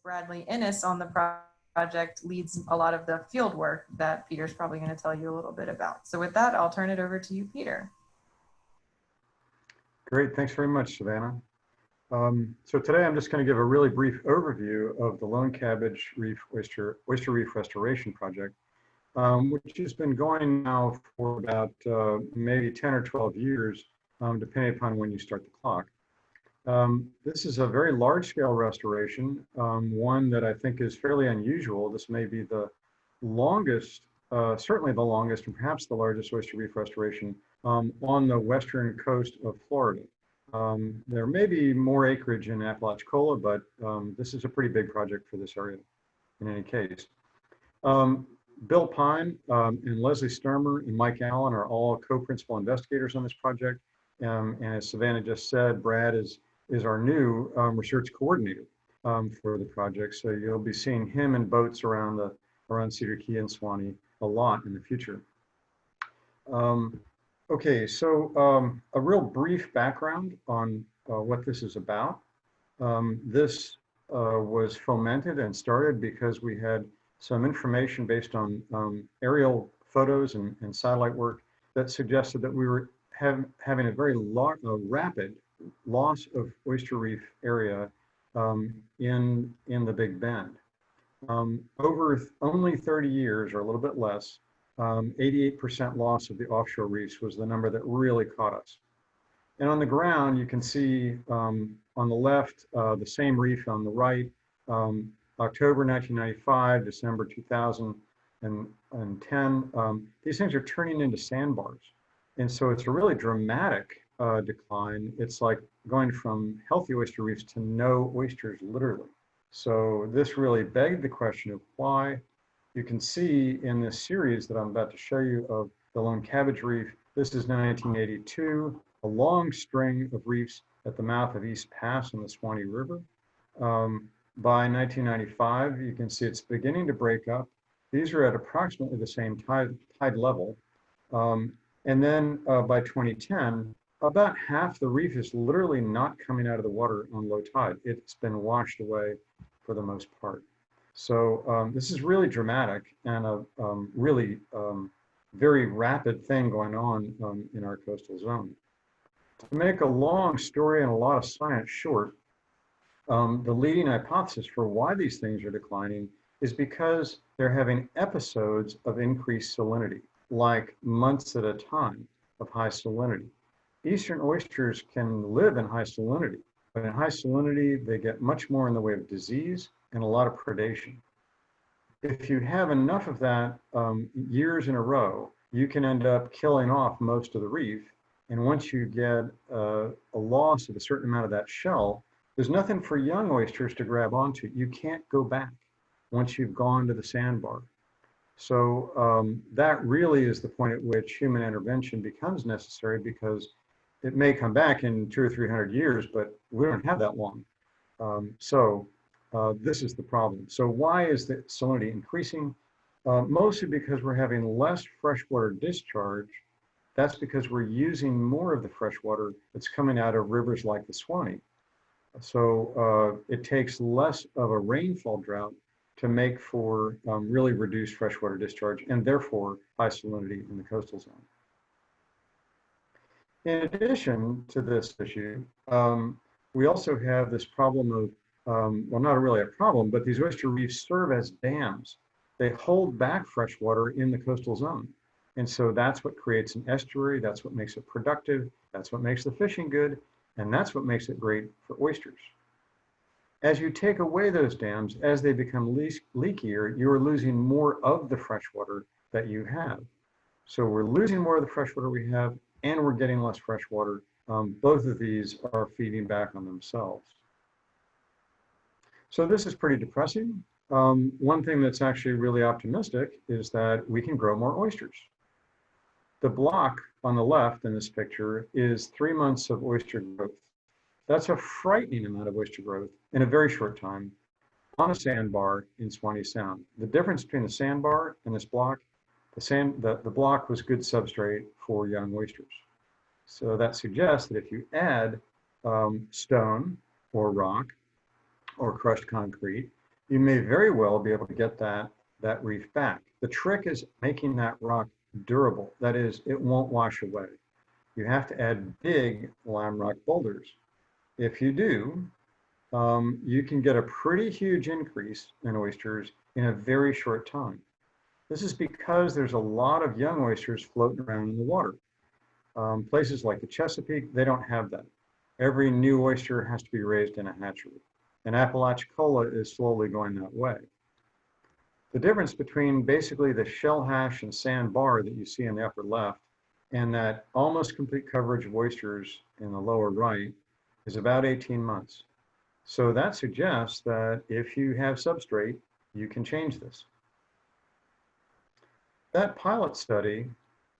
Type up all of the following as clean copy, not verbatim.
Bradley Ennis on the project leads a lot of the field work that Peter's probably going to tell you a little bit about. So with that, I'll turn it over to you, Peter. Great, thanks very much, Savannah. So today I'm just going to give a really brief overview of the Lone Cabbage Reef Oyster Reef Restoration Project, which has been going now for about maybe 10 or 12 years, depending upon when you start the clock. This is a very large-scale restoration, one that I think is fairly unusual. This may be the longest, certainly the longest, and perhaps the largest oyster reef restoration on the western coast of Florida. There may be more acreage in Apalachicola, but this is a pretty big project for this area in any case. Bill Pine and Leslie Sturmer and Mike Allen are all co-principal investigators on this project. And as Savannah just said, Brad is our new research coordinator for the project. So you'll be seeing him in boats around Cedar Key and Swanee a lot in the future. Okay, so a real brief background on what this is about. This was fomented and started because we had some information based on aerial photos and satellite work that suggested that we were having a very rapid loss of oyster reef area in the Big Bend. Over only 30 years or a little bit less, 88% loss of the offshore reefs was the number that really caught us. And on the ground, you can see on the left, the same reef on the right, October 1995, December 2010, these things are turning into sandbars. And so it's a really dramatic decline. It's like going from healthy oyster reefs to no oysters, literally. So this really begged the question of why. You can see in this series that I'm about to show you of the Lone Cabbage Reef, this is 1982, a long string of reefs at the mouth of East Pass in the Swanee River. By 1995, you can see it's beginning to break up. These are at approximately the same tide level. And then by 2010, about half the reef is literally not coming out of the water on low tide. It's been washed away for the most part. So this is really dramatic and a really very rapid thing going on in our coastal zone. To make a long story and a lot of science short, the leading hypothesis for why these things are declining is because they're having episodes of increased salinity, like months at a time of high salinity. Eastern oysters can live in high salinity, but in high salinity, they get much more in the way of disease and a lot of predation. If you have enough of that years in a row, you can end up killing off most of the reef. And once you get a loss of a certain amount of that shell, there's nothing for young oysters to grab onto. You can't go back once you've gone to the sandbar. So that really is the point at which human intervention becomes necessary, because it may come back in 200 or 300 years, but we don't have that long. This is the problem. So why is the salinity increasing? Mostly because we're having less freshwater discharge. That's because we're using more of the freshwater that's coming out of rivers like the Swanee. So it takes less of a rainfall drought to make for really reduced freshwater discharge and therefore high salinity in the coastal zone. In addition to this issue, we also have this problem of well, not really a problem, but these oyster reefs serve as dams. They hold back fresh water in the coastal zone. And so that's what creates an estuary. That's what makes it productive. That's what makes the fishing good. And that's what makes it great for oysters. As you take away those dams, as they become leakier, you're losing more of the fresh water that you have. So we're losing more of the fresh water we have, and we're getting less fresh water. Both of these are feeding back on themselves. So this is pretty depressing. One thing that's actually really optimistic is that we can grow more oysters. The block on the left in this picture is 3 months of oyster growth. That's a frightening amount of oyster growth in a very short time on a sandbar in Swanee Sound. The difference between the sandbar and this block, the block was good substrate for young oysters. So that suggests that if you add stone or rock or crushed concrete, you may very well be able to get that reef back. The trick is making that rock durable. That is, it won't wash away. You have to add big lime rock boulders. If you do, you can get a pretty huge increase in oysters in a very short time. This is because there's a lot of young oysters floating around in the water. Places like the Chesapeake, they don't have that. Every new oyster has to be raised in a hatchery. And Apalachicola is slowly going that way. The difference between basically the shell hash and sandbar that you see in the upper left and that almost complete coverage of oysters in the lower right is about 18 months. So that suggests that if you have substrate, you can change this. That pilot study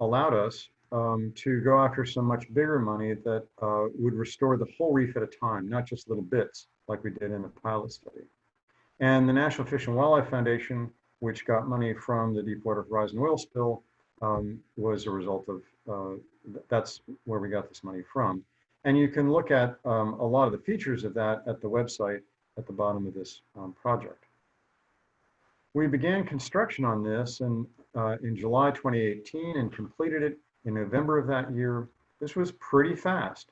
allowed us to go after some much bigger money that would restore the whole reef at a time, not just little bits like we did in the pilot study. And the National Fish and Wildlife Foundation, which got money from the Deepwater Horizon oil spill, was a result of, that's where we got this money from. And you can look at a lot of the features of that at the website at the bottom of this project. We began construction on this in July 2018 and completed it in November of that year. This was pretty fast.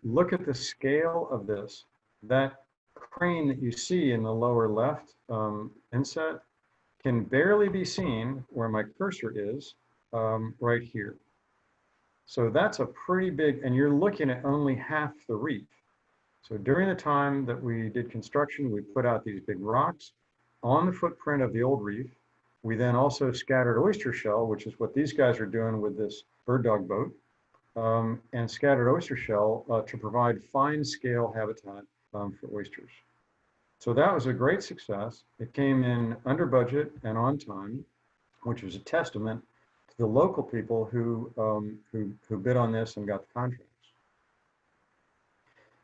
Look at the scale of this. That crane that you see in the lower left inset can barely be seen where my cursor is right here. So that's a pretty big, and you're looking at only half the reef. So during the time that we did construction, we put out these big rocks on the footprint of the old reef. We then also scattered oyster shell, which is what these guys are doing with this bird dog boat, and scattered oyster shell to provide fine scale habitat for oysters. So that was a great success. It came in under budget and on time, which was a testament to the local people who bid on this and got the contracts.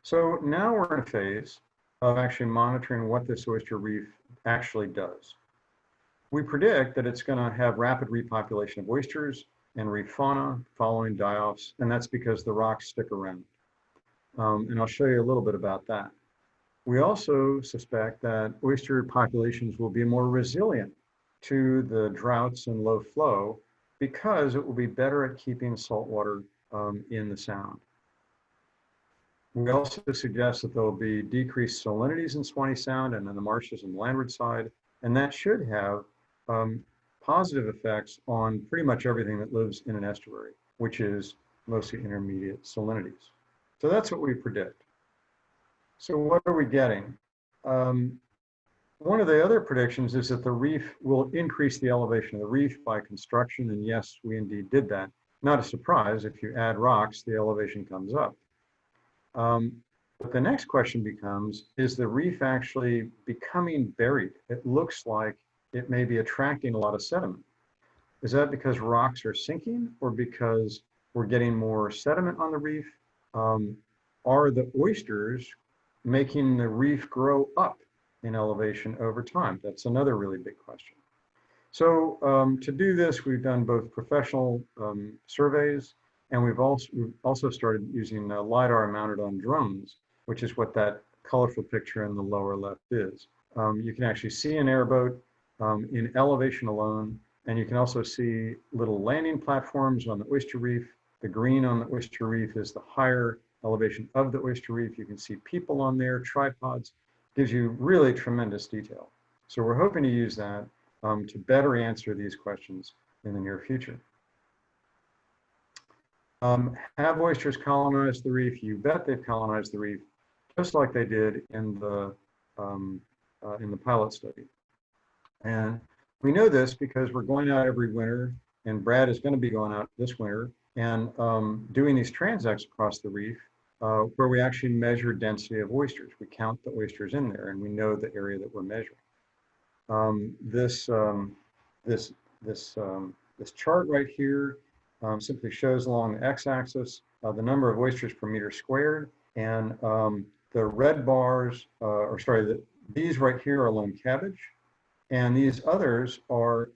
So now we're in a phase of actually monitoring what this oyster reef actually does. We predict that it's going to have rapid repopulation of oysters and reef fauna following die-offs, and that's because the rocks stick around. And I'll show you a little bit about that. We also suspect that oyster populations will be more resilient to the droughts and low flow because it will be better at keeping saltwater in the sound. We also suggest that there will be decreased salinities in Swanee Sound and in the marshes and the landward side, and that should have positive effects on pretty much everything that lives in an estuary, which is mostly intermediate salinities. So that's what we predict. So what are we getting? One of the other predictions is that the reef will increase the elevation of the reef by construction, and yes, we indeed did that. Not a surprise, if you add rocks, the elevation comes up. But the next question becomes, is the reef actually becoming buried? It looks like it may be attracting a lot of sediment. Is that because rocks are sinking or because we're getting more sediment on the reef? Are the oysters making the reef grow up in elevation over time? That's another really big question. So to do this, we've done both professional surveys, and we've also started using LiDAR mounted on drones, which is what that colorful picture in the lower left is. You can actually see an airboat in elevation alone, and you can also see little landing platforms on the oyster reef. The green on the oyster reef is the higher elevation of the oyster reef. You can see people on there, tripods. Gives you really tremendous detail. So we're hoping to use that to better answer these questions in the near future. Have oysters colonized the reef? You bet they've colonized the reef, just like they did in the pilot study. And we know this because we're going out every winter, and Brad is going to be going out this winter and doing these transects across the reef where we actually measure density of oysters. We count the oysters in there, and we know the area that we're measuring. This chart right here simply shows along the x-axis the number of oysters per meter squared, and the red bars, these right here are Lone Cabbage, and these others are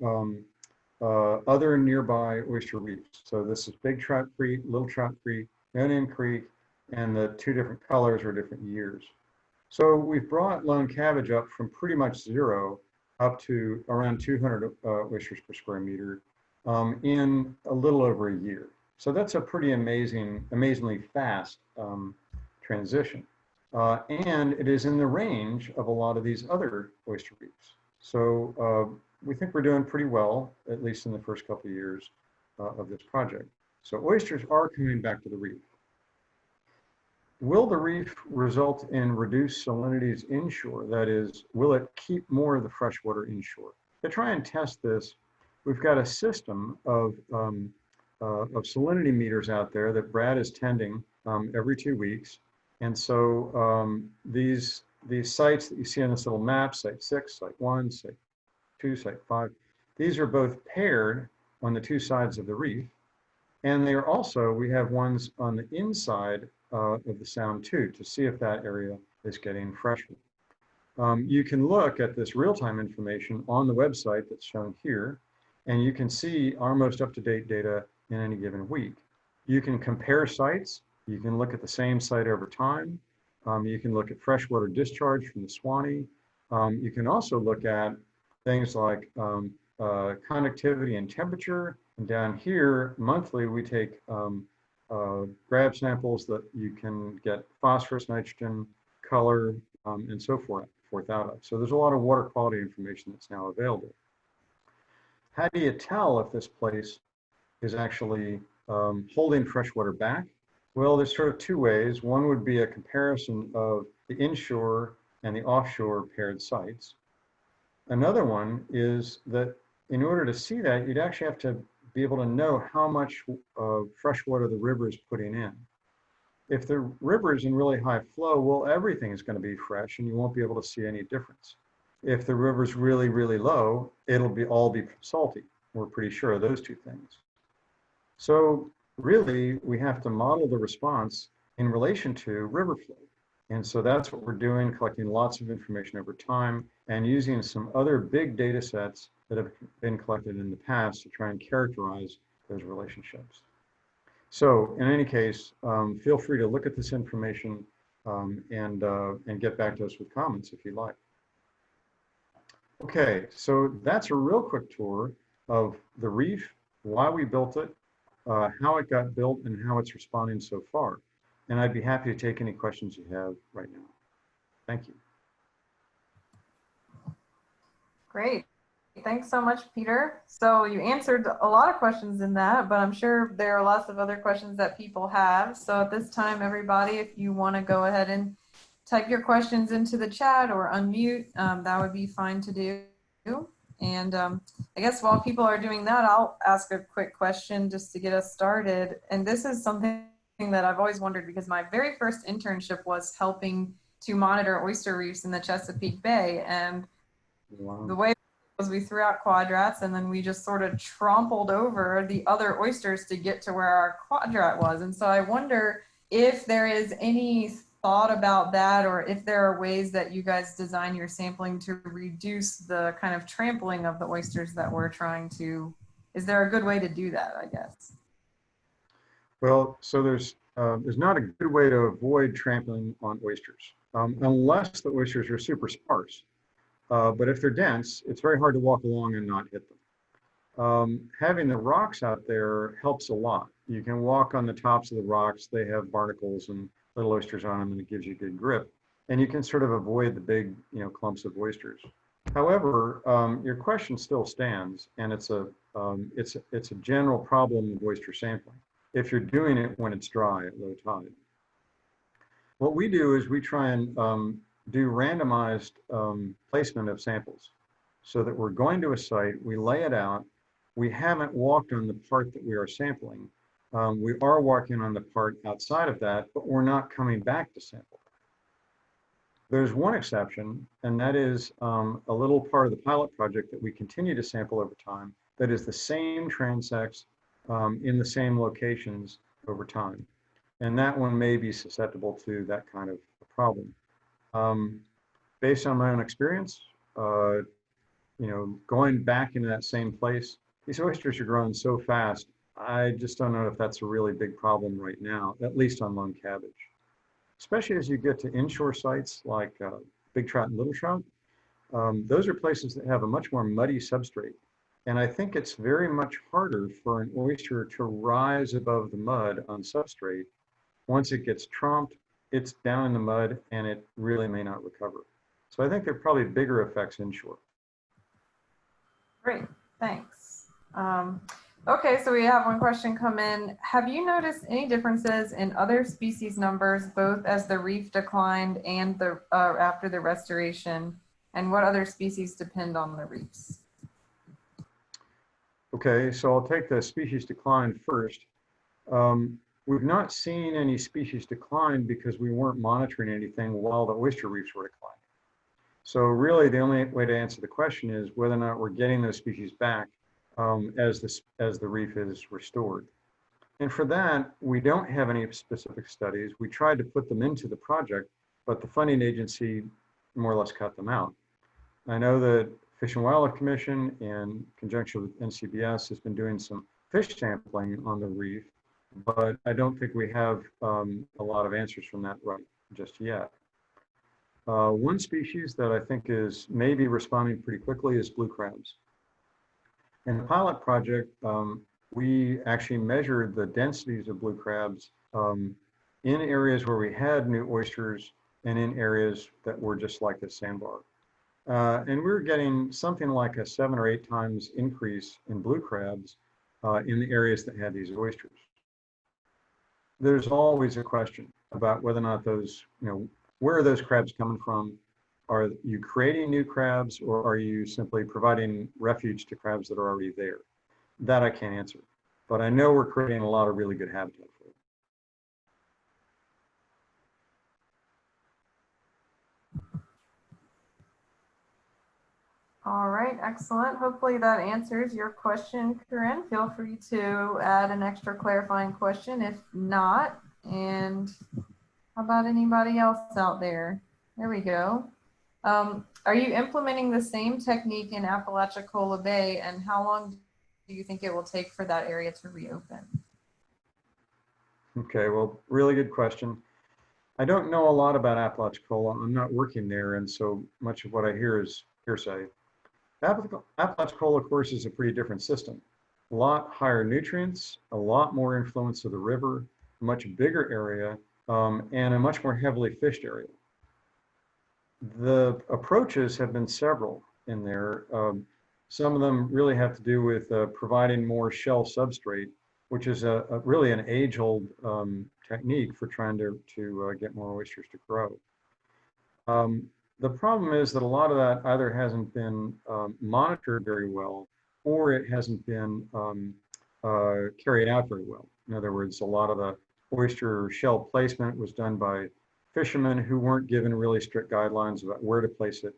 other nearby oyster reefs. So this is Big Trout Creek, Little Trout Creek, No Name Creek, and the two different colors are different years. So we've brought Lone Cabbage up from pretty much 0 up to around 200 oysters per square meter in a little over a year. So that's a pretty amazingly fast transition. And it is in the range of a lot of these other oyster reefs. So we think we're doing pretty well, at least in the first couple of years of this project. So oysters are coming back to the reef. Will the reef result in reduced salinities inshore? That is, will it keep more of the fresh water inshore? To try and test this, we've got a system of salinity meters out there that Brad is tending every 2 weeks. And so these sites that you see on this little map, site 6, site 1, site 2, site 5, these are both paired on the 2 sides of the reef. And they are also, we have ones on the inside of the sound too, to see if that area is getting fresher. You can look at this real-time information on the website that's shown here, and you can see our most up-to-date data in any given week. You can compare sites. You can look at the same site over time. You can look at freshwater discharge from the Swanee. You can also look at things like conductivity and temperature. And down here, monthly, we take grab samples that you can get phosphorus, nitrogen, color, and so forth out of. So there's a lot of water quality information that's now available. How do you tell if this place is actually holding fresh water back? Well, there's sort of 2 ways. One would be a comparison of the inshore and the offshore paired sites. Another one is that in order to see that, you'd actually have to be able to know how much fresh water the river is putting in. If the river is in really high flow, well, everything is going to be fresh and you won't be able to see any difference. If the river's really, really low, it'll all be salty. We're pretty sure of those 2 things. So really, we have to model the response in relation to river flow. And so that's what we're doing, collecting lots of information over time and using some other big data sets that have been collected in the past to try and characterize those relationships. So in any case, feel free to look at this information and get back to us with comments if you like. Okay, so that's a real quick tour of the reef, why we built it, how it got built, and how it's responding so far. And I'd be happy to take any questions you have right now. Thank you. Great. Thanks so much, Peter. So you answered a lot of questions in that, but I'm sure there are lots of other questions that people have. So at this time, everybody, if you want to go ahead and type your questions into the chat or unmute, that would be fine to do. And I guess while people are doing that, I'll ask a quick question just to get us started. And this is something that I've always wondered, because my very first internship was helping to monitor oyster reefs in the Chesapeake Bay. And the way it was, we threw out quadrats and then we just sort of trampled over the other oysters to get to where our quadrat was. And so I wonder if there is any thought about that, or if there are ways that you guys design your sampling to reduce the kind of trampling of the oysters that we're trying to, is there a good way to do that, I guess? Well, so there's not a good way to avoid trampling on oysters, unless the oysters are super sparse. But if they're dense, it's very hard to walk along and not hit them. Having the rocks out there helps a lot. You can walk on the tops of the rocks. They have barnacles and little oysters on them, and it gives you good grip. And you can sort of avoid the big, clumps of oysters. However, your question still stands, and it's a general problem of oyster sampling if you're doing it when it's dry at low tide. What we do is we try and do randomized placement of samples, so that we're going to a site, we lay it out, we haven't walked on the part that we are sampling. We are walking on the part outside of that, but we're not coming back to sample. There's one exception, and that is a little part of the pilot project that we continue to sample over time that is the same transects in the same locations over time. And that one may be susceptible to that kind of a problem. Based on my own experience, going back into that same place, these oysters are growing so fast, I just don't know if that's a really big problem right now, at least on Lone Cabbage. especially as you get to inshore sites like big trout and little trout. Those are places that have a much more muddy substrate. And I think it's very much harder for an oyster to rise above the mud on substrate. Once it gets trumped, it's down in the mud and it really may not recover. So I think there are probably bigger effects inshore. Great, thanks. Okay, so we have one question come in. Have you noticed any differences in other species numbers, both as the reef declined and after the restoration? And what other species depend on the reefs? Okay, so I'll take the species decline first. We've not seen any species decline because we weren't monitoring anything while the oyster reefs were declining. So really the only way to answer the question is whether or not we're getting those species back as the reef is restored. And for that, we don't have any specific studies. We tried to put them into the project, but the funding agency more or less cut them out. I know that Fish and Wildlife Commission, in conjunction with NCBS, has been doing some fish sampling on the reef, but I don't think we have a lot of answers from that right just yet. One species that I think is maybe responding pretty quickly is blue crabs. In the pilot project, we actually measured the densities of blue crabs in areas where we had new oysters and in areas that were just like the sandbar. And we were getting something like a 7 or 8 times increase in blue crabs in the areas that had these oysters. There's always a question about whether or not those, where are those crabs coming from? Are you creating new crabs, or are you simply providing refuge to crabs that are already there? That I can't answer, but I know we're creating a lot of really good habitat for it. All right, excellent. Hopefully that answers your question, Corinne. Feel free to add an extra clarifying question if not. And how about anybody else out there? There we go. Are you implementing the same technique in Apalachicola Bay, and how long do you think it will take for that area to reopen? Okay, well, really good question. I don't know a lot about Apalachicola. I'm not working there, and so much of what I hear is hearsay. Apalachicola, of course, is a pretty different system. A lot higher nutrients, a lot more influence of the river, a much bigger area, and a much more heavily fished area. The approaches have been several in there. Some of them really have to do with providing more shell substrate, which is really an age-old technique for trying to get more oysters to grow. The problem is that a lot of that either hasn't been monitored very well, or it hasn't been carried out very well. In other words, a lot of the oyster shell placement was done by fishermen who weren't given really strict guidelines about where to place it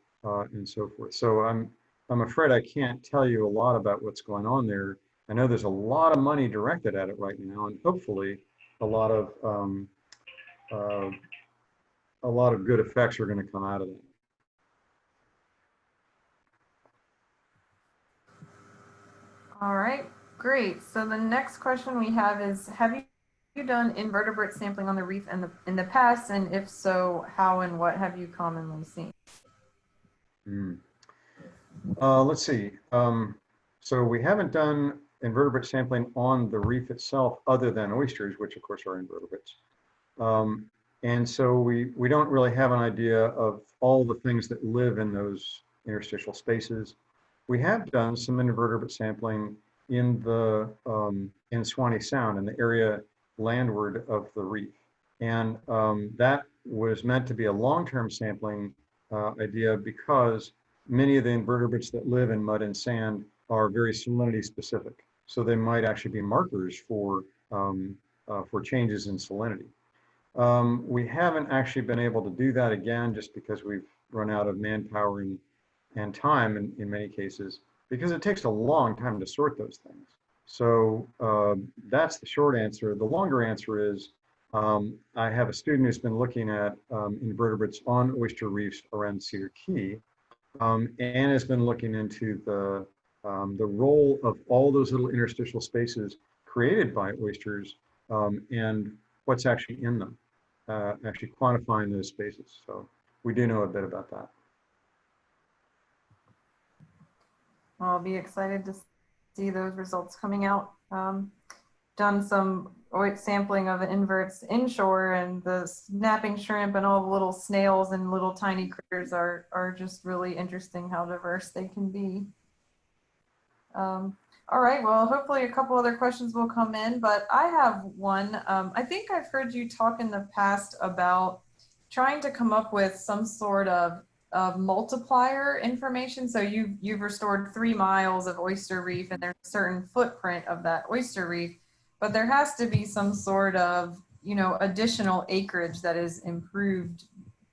and so forth. So I'm afraid I can't tell you a lot about what's going on there. I know there's a lot of money directed at it right now, and hopefully a lot of good effects are going to come out of that. All right, great. So the next question we have is, have you done invertebrate sampling on the reef in the past? And if so, how and what have you commonly seen? Let's see. So we haven't done invertebrate sampling on the reef itself other than oysters, which of course are invertebrates. And so we don't really have an idea of all the things that live in those interstitial spaces. We have done some invertebrate sampling in in Swanee Sound, in the area landward of the reef. And that was meant to be a long-term sampling idea because many of the invertebrates that live in mud and sand are very salinity specific. So they might actually be markers for changes in salinity. We haven't actually been able to do that again just because we've run out of manpower and time in many cases, because it takes a long time to sort those things. So that's the short answer. The longer answer is I have a student who's been looking at invertebrates on oyster reefs around Cedar Key, and has been looking into the role of all those little interstitial spaces created by oysters and what's actually in them. actually quantifying those spaces. So we do know a bit about that. I'll be excited to see those results coming out. Done some sampling of inverts inshore, and the snapping shrimp and all the little snails and little tiny critters are just really interesting how diverse they can be. All right, well, hopefully a couple other questions will come in, but I have one. I think I've heard you talk in the past about trying to come up with some sort of multiplier information. So you've restored 3 miles of oyster reef, and there's a certain footprint of that oyster reef, but there has to be some sort of, you know, additional acreage that is improved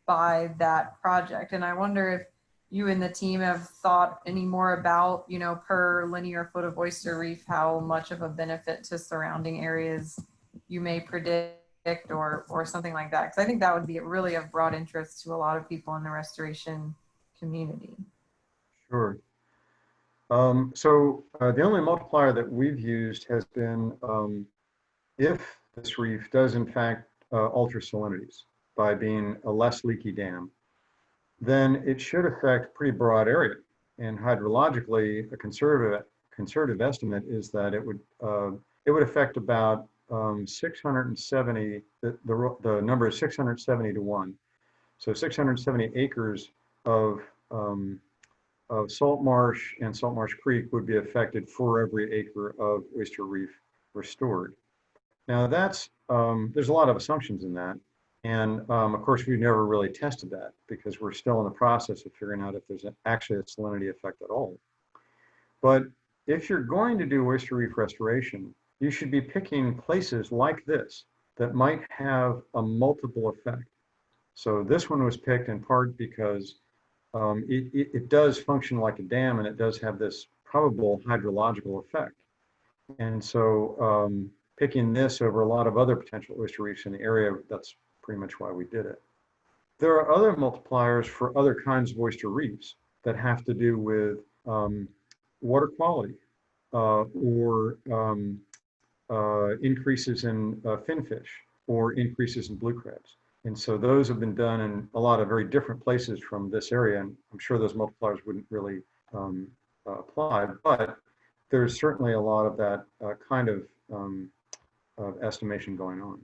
by that project. And I wonder if you and the team have thought any more about, you know, per linear foot of oyster reef, how much of a benefit to surrounding areas you may predict, or something like that. Because I think that would be really of broad interest to a lot of people in the restoration community. Sure. The only multiplier that we've used has been if this reef does in fact alter salinities by being a less leaky dam, then it should affect a pretty broad area. And hydrologically, a conservative estimate is that it would affect about 670. The number is 670 to 1. So 670 acres of salt marsh and salt marsh creek would be affected for every acre of oyster reef restored. Now that's there's a lot of assumptions in that. And of course, we've never really tested that because we're still in the process of figuring out if there's actually a salinity effect at all. But if you're going to do oyster reef restoration, you should be picking places like this that might have a multiple effect. So this one was picked in part because it does function like a dam, and it does have this probable hydrological effect. And so picking this over a lot of other potential oyster reefs in the area, that's pretty much why we did it. There are other multipliers for other kinds of oyster reefs that have to do with water quality or increases in finfish or increases in blue crabs. And so those have been done in a lot of very different places from this area. And I'm sure those multipliers wouldn't really apply, but there's certainly a lot of that kind of estimation going on.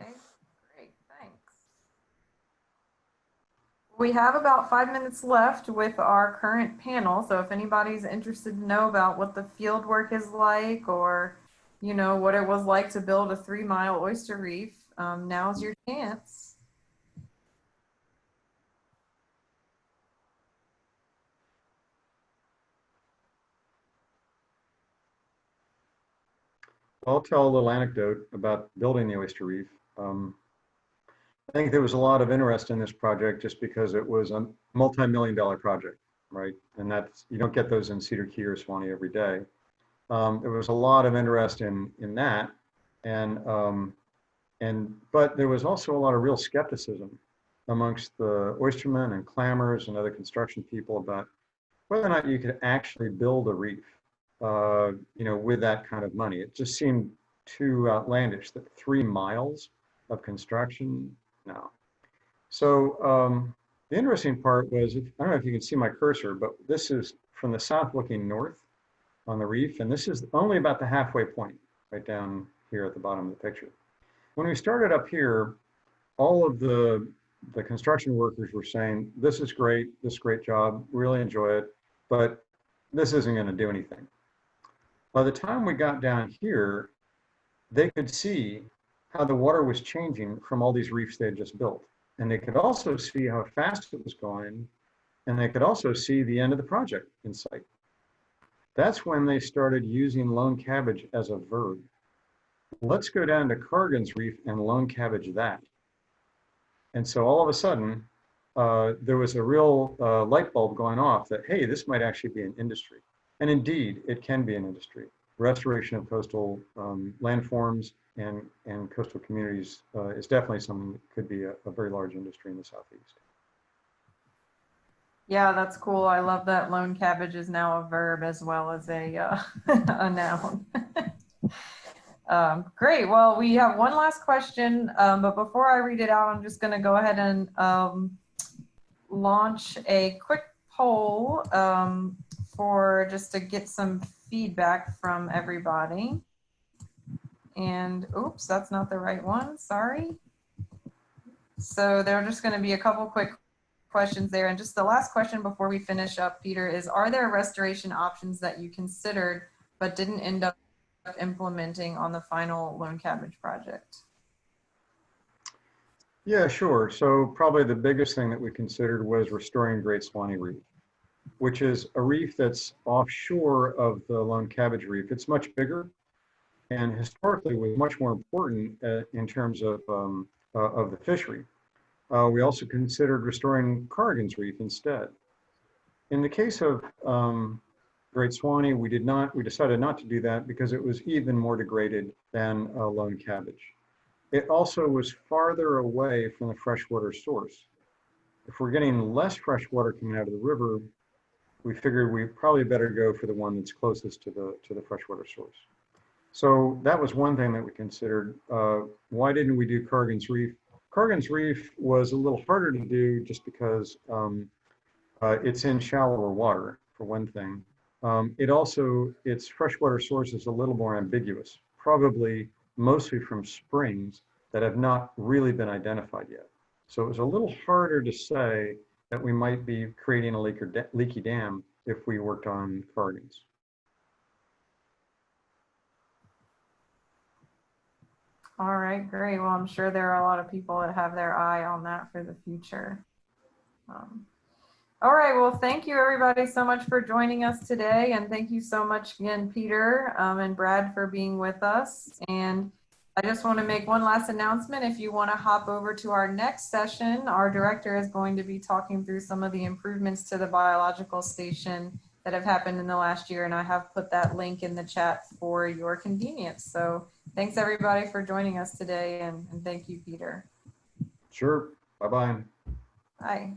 Okay, great, thanks. We have about 5 minutes left with our current panel. So if anybody's interested to know about what the field work is like, or, you know, what it was like to build a 3-mile oyster reef, now's your chance. I'll tell a little anecdote about building the oyster reef. I think there was a lot of interest in this project just because it was a multi-million-dollar project, right? And that's, you don't get those in Cedar Key or Swanee every day. There was a lot of interest in that, but there was also a lot of real skepticism amongst the oystermen and clammers and other construction people about whether or not you could actually build a reef, you know, with that kind of money. It just seemed too outlandish that 3 miles of construction, no. So the interesting part was, I don't know if you can see my cursor, but this is from the south looking north on the reef, and this is only about the halfway point, right down here at the bottom of the picture. When we started up here, all of the construction workers were saying, this is great job, really enjoy it, but this isn't going to do anything. By the time we got down here, they could see how the water was changing from all these reefs they had just built. And they could also see how fast it was going, and they could also see the end of the project in sight. That's when they started using lone cabbage as a verb. Let's go down to Cargan's Reef and lone cabbage that. And so all of a sudden, there was a real light bulb going off that, hey, this might actually be an industry. And indeed, it can be an industry. Restoration of coastal landforms and coastal communities is definitely something that could be a very large industry in the Southeast. Yeah, that's cool. I love that lone cabbage is now a verb as well as a noun. Great. Well, we have one last question, but before I read it out, I'm just going to go ahead and launch a quick poll for just to get some feedback from everybody. And oops, that's not the right one. Sorry. So there are just going to be a couple quick questions there. And just the last question before we finish up, Peter, is are there restoration options that you considered but didn't end up implementing on the final Lone Cabbage project? Yeah, sure. So probably the biggest thing that we considered was restoring Great Swanee Reef, which is a reef that's offshore of the Lone Cabbage Reef. It's much bigger and historically was much more important in terms of the fishery. We also considered restoring Corrigan's Reef instead. In the case of Great Swanee, we decided not to do that because it was even more degraded than Lone Cabbage. It also was farther away from the freshwater source. If we're getting less fresh water coming out of the river, we figured we probably better go for the one that's closest to the freshwater source. So that was one thing that we considered. Why didn't we do Corrigan's Reef? Corrigan's Reef was a little harder to do just because it's in shallower water, for one thing. Its freshwater source is a little more ambiguous, probably mostly from springs that have not really been identified yet. So it was a little harder to say that we might be creating a leaky dam if we worked on Corrigan's. All right, great. Well, I'm sure there are a lot of people that have their eye on that for the future. All right, well, thank you everybody so much for joining us today. And thank you so much again, Peter and Brad, for being with us. And I just want to make one last announcement. If you want to hop over to our next session, our director is going to be talking through some of the improvements to the biological station that have happened in the last year. And I have put that link in the chat for your convenience. So thanks everybody for joining us today. And thank you, Peter. Sure. Bye-bye. Bye.